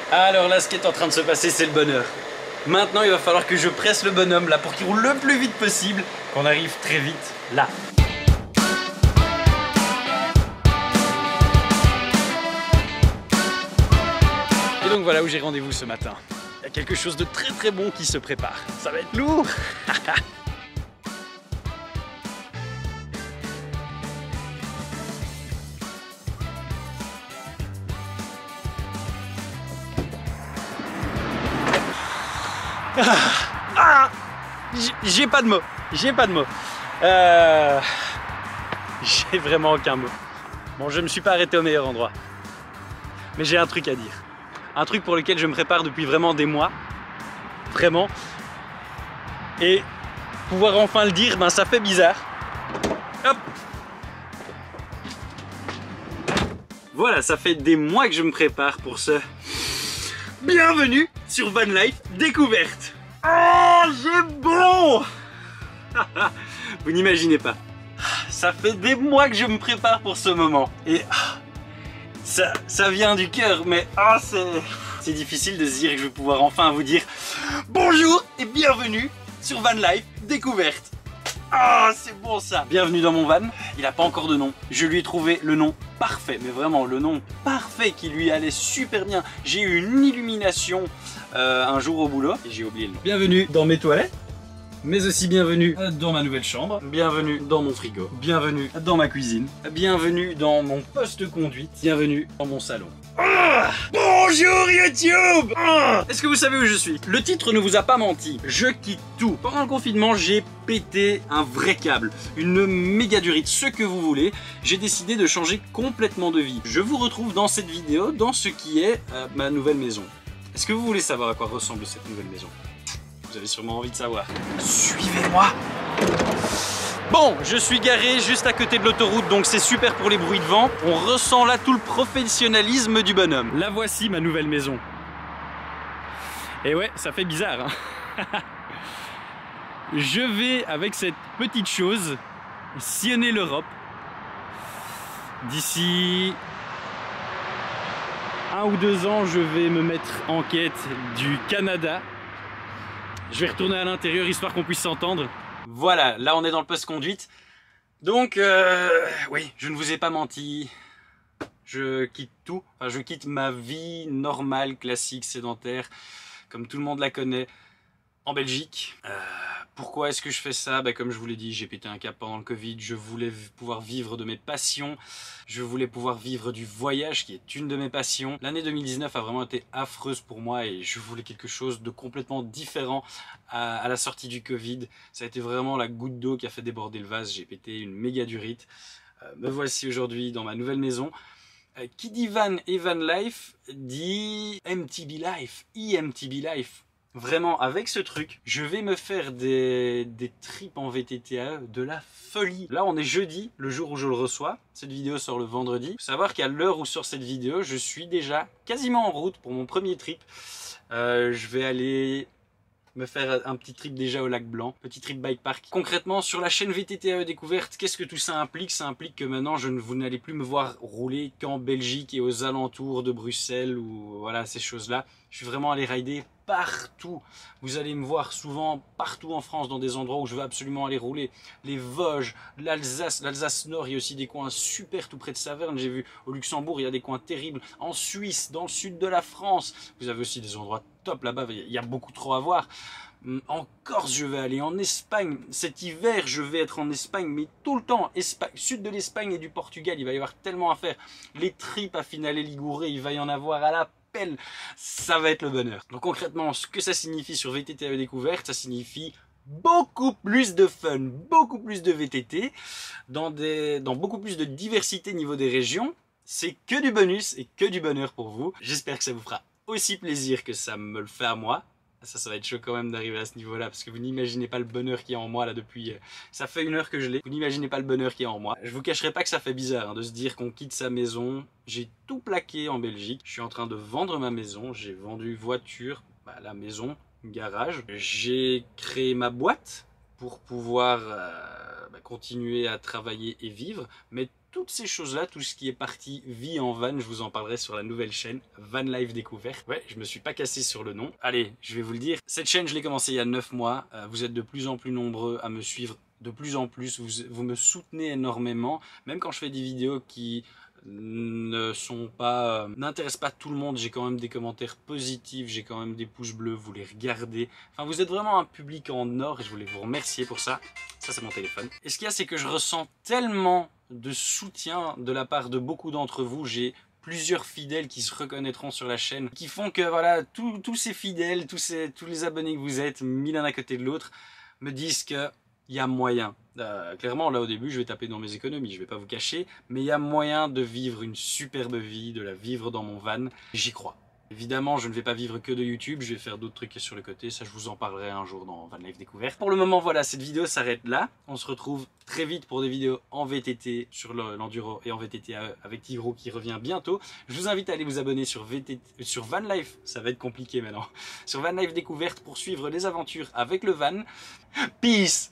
Alors là, ce qui est en train de se passer, c'est le bonheur. Maintenant, il va falloir que je presse le bonhomme là pour qu'il roule le plus vite possible, qu'on arrive très vite là. Et donc voilà où j'ai rendez-vous ce matin. Il y a quelque chose de très très bon qui se prépare. Ça va être lourd. J'ai pas de mots. J'ai pas de mots. J'ai vraiment aucun mot. Bon, je me suis pas arrêté au meilleur endroit. Mais j'ai un truc à dire. Un truc pour lequel je me prépare depuis vraiment des mois. Vraiment. Et pouvoir enfin le dire, ben ça fait bizarre. Hop. Voilà, ça fait des mois que je me prépare pour ce... Bienvenue sur Van Life Découverte. Oh, c'est bon. Vous n'imaginez pas. Ça fait des mois que je me prépare pour ce moment. Et ça vient du cœur, mais c'est difficile de se dire que je vais pouvoir enfin vous dire bonjour et bienvenue sur Van Life Découverte. Ah, c'est bon ça. Bienvenue dans mon van. Il n'a pas encore de nom. Je lui ai trouvé le nom parfait, mais vraiment le nom parfait qui lui allait super bien. J'ai eu une illumination un jour au boulot et j'ai oublié le nom. Bienvenue dans mes toilettes, mais aussi bienvenue dans ma nouvelle chambre. Bienvenue dans mon frigo. Bienvenue dans ma cuisine. Bienvenue dans mon poste conduite. Bienvenue dans mon salon. Bonjour YouTube. Est-ce que vous savez où je suis? Le titre ne vous a pas menti, je quitte tout. Pendant le confinement, j'ai pété un vrai câble, une méga durite, ce que vous voulez. J'ai décidé de changer complètement de vie. Je vous retrouve dans cette vidéo, dans ce qui est ma nouvelle maison. Est-ce que vous voulez savoir à quoi ressemble cette nouvelle maison? Vous avez sûrement envie de savoir. Suivez-moi. Bon, je suis garé juste à côté de l'autoroute, donc c'est super pour les bruits de vent. On ressent là tout le professionnalisme du bonhomme. La voici ma nouvelle maison. Et ouais, ça fait bizarre, hein. Je vais, avec cette petite chose, sillonner l'Europe. D'ici 1 ou 2 ans, je vais me mettre en quête du Canada. Je vais retourner à l'intérieur, histoire qu'on puisse s'entendre. Voilà, là on est dans le poste conduite. Donc, oui, je ne vous ai pas menti. Je quitte tout. Enfin, je quitte ma vie normale, classique, sédentaire, comme tout le monde la connaît, en Belgique. Pourquoi est-ce que je fais ça? Comme je vous l'ai dit, j'ai pété un cap pendant le Covid. Je voulais pouvoir vivre de mes passions. Je voulais pouvoir vivre du voyage, qui est une de mes passions. L'année 2019 a vraiment été affreuse pour moi et je voulais quelque chose de complètement différent à la sortie du Covid. Ça a été vraiment la goutte d'eau qui a fait déborder le vase. J'ai pété une méga durite. Me voici aujourd'hui dans ma nouvelle maison. Qui dit van et van life dit MTB life, IMTB life. Vraiment, avec ce truc, je vais me faire des trips en VTT de la folie. Là, on est jeudi, le jour où je le reçois. Cette vidéo sort le vendredi. Il faut savoir qu'à l'heure où sort cette vidéo, je suis déjà quasiment en route pour mon premier trip. Je vais aller me faire un petit trip déjà au lac Blanc, petit trip bike park. Concrètement, sur la chaîne VTT Découverte, qu'est-ce que tout ça implique? Ça implique que maintenant, vous n'allez plus me voir rouler qu'en Belgique et aux alentours de Bruxelles ou voilà, ces choses-là. Je suis vraiment allé rider partout. Vous allez me voir souvent partout en France dans des endroits où je veux absolument aller rouler. Les Vosges, l'Alsace, l'Alsace Nord, il y a aussi des coins super tout près de Saverne. J'ai vu au Luxembourg, il y a des coins terribles. En Suisse, dans le sud de la France, vous avez aussi des endroits top là-bas. Il y a beaucoup trop à voir. En Corse, je vais aller en Espagne. Cet hiver, je vais être en Espagne, mais tout le temps. Sud de l'Espagne et du Portugal, il va y avoir tellement à faire. Les trips à Finale Ligure, il va y en avoir à la pelle. Ça va être le bonheur. Donc concrètement, ce que ça signifie sur VTT Découverte, ça signifie beaucoup plus de fun, beaucoup plus de VTT, dans beaucoup plus de diversité niveau des régions. C'est que du bonus et que du bonheur pour vous. J'espère que ça vous fera aussi plaisir que ça me le fait à moi. Ça va être chaud quand même d'arriver à ce niveau-là, parce que vous n'imaginez pas le bonheur qu'il y a en moi là depuis... ça fait 1 heure que je l'ai. Vous n'imaginez pas le bonheur qu'il y a en moi. Je vous cacherai pas que ça fait bizarre de se dire qu'on quitte sa maison. J'ai tout plaqué en Belgique. Je suis en train de vendre ma maison. J'ai vendu voiture, la maison, garage. J'ai créé ma boîte pour pouvoir continuer à travailler et vivre. Mais toutes ces choses-là, tout ce qui est partie vie en van, je vous en parlerai sur la nouvelle chaîne Van Life Découverte. Ouais, je me suis pas cassé sur le nom. Allez, je vais vous le dire. Cette chaîne, je l'ai commencée il y a 9 mois. Vous êtes de plus en plus nombreux à me suivre, de plus en plus. Vous me soutenez énormément. Même quand je fais des vidéos qui n'intéressent pas tout le monde, j'ai quand même des commentaires positifs, j'ai quand même des pouces bleus, vous les regardez. Enfin, vous êtes vraiment un public en or et je voulais vous remercier pour ça. Ça, c'est mon téléphone. Et ce qu'il y a, c'est que je ressens tellement de soutien de la part de beaucoup d'entre vous. J'ai plusieurs fidèles qui se reconnaîtront sur la chaîne, qui font que voilà, tous ces fidèles, tous les abonnés que vous êtes, mis l'un à côté de l'autre, me disent que il y a moyen. Clairement, là au début, je vais taper dans mes économies, je vais pas vous cacher, mais il y a moyen de vivre une superbe vie, de la vivre dans mon van. J'y crois. Évidemment, je ne vais pas vivre que de YouTube, je vais faire d'autres trucs sur le côté, ça je vous en parlerai un jour dans Van Life Découverte. Pour le moment, voilà, cette vidéo s'arrête là. On se retrouve très vite pour des vidéos en VTT sur l'enduro et en VTT avec Tigro qui revient bientôt. Je vous invite à aller vous abonner sur Van Life, ça va être compliqué maintenant, sur Van Life Découverte pour suivre les aventures avec le van. Peace!